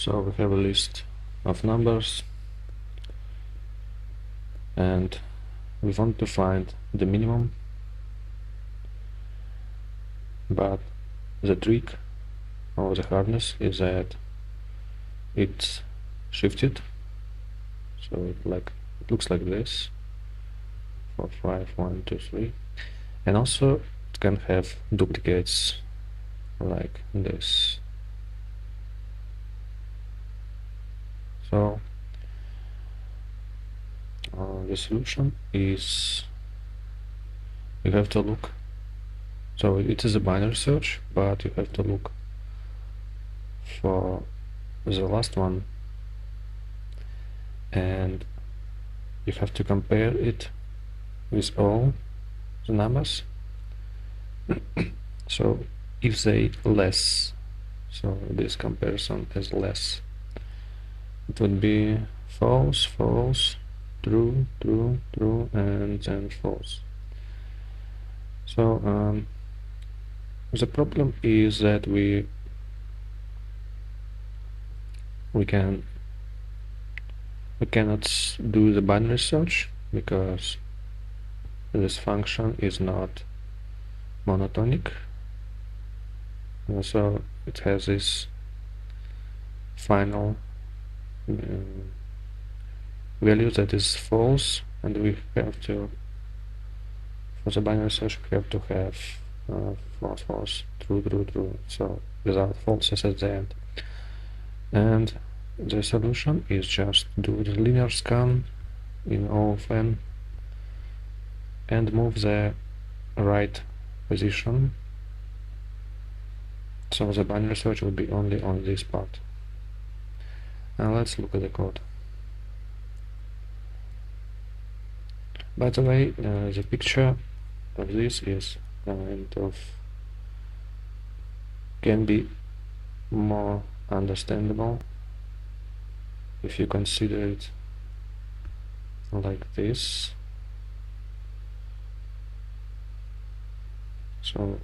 So we have a list of numbers and we want to find the minimum, but the trick of the hardness is that it's shifted, so it looks like this, 4, 5, 1, 2, 3, and also it can have duplicates like this. So the solution is you have to look. So it is a binary search, but you have to look for the last one, and you have to compare it with all the numbers. So if they less, so this comparison is less, it would be false, false, true, true, true, and then false. So the problem is that we cannot do the binary search because this function is not monotonic. So it has this final value that is false, and we have to, for the binary search, we have to have false, false, true, true, true, so without falses at the end. And the solution is just do the linear scan in O of n and move the right position, so the binary search will be only on this part. Now let's look at the code. By the way, the picture of this is kind of can be more understandable if you consider it like this. So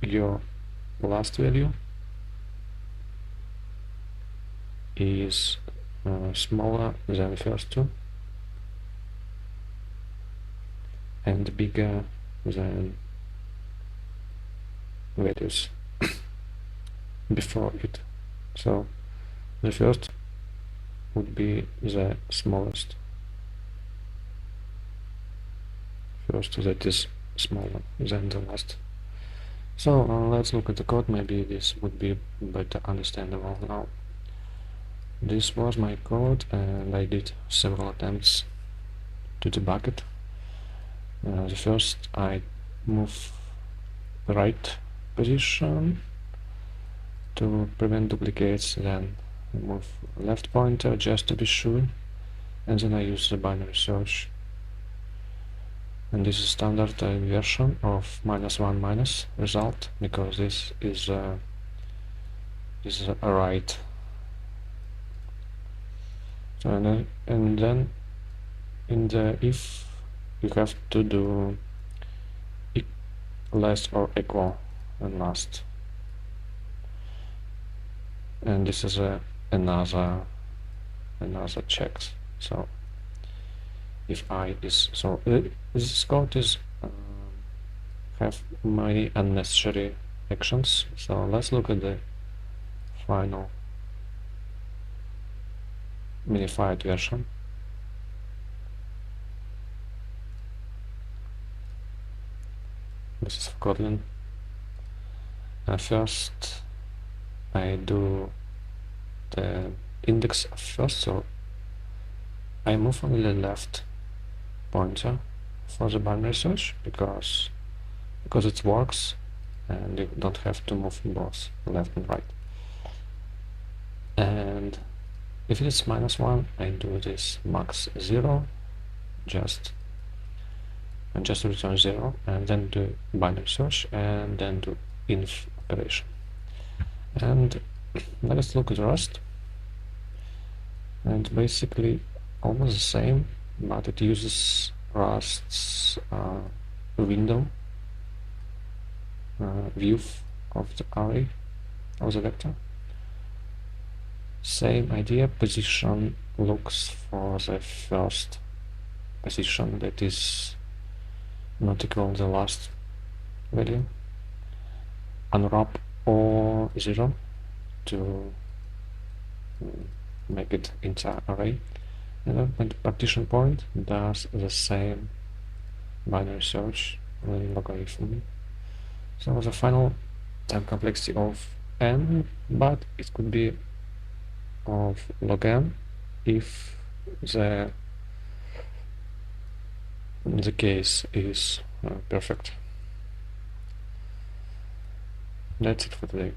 your last value is smaller than the first two and bigger than values before it. So the first would be the smallest. First that is smaller than the last. So let's look at the code. Maybe this would be better understandable now. This was my code, and I did several attempts to debug it. The first I move the right position to prevent duplicates, then I move left pointer just to be sure, and then I use the binary search. And this is standard version of -1 result, because this is a right. So and then in the if, you have to do less or equal and last, and this is another checks. So if I is, so this code is have many unnecessary actions. So let's look at the final minified version. This is for Kotlin. First I do the indexOfFirst, so I move only the left pointer for the binary search because it works and you don't have to move both left and right. And if it is -1, I do this max 0, just return 0, and then do binary search, and then do inf operation. And let's look at the rest. And basically almost the same, but it uses Rust's window view of the array of the vector. Same idea, position looks for the first position that is not equal to the last value. Unwrap or 0 to make it into array. And then when the partition point does the same binary search logarithm. So the final time complexity of n, but it could be of logn if the case is perfect. That's it for today.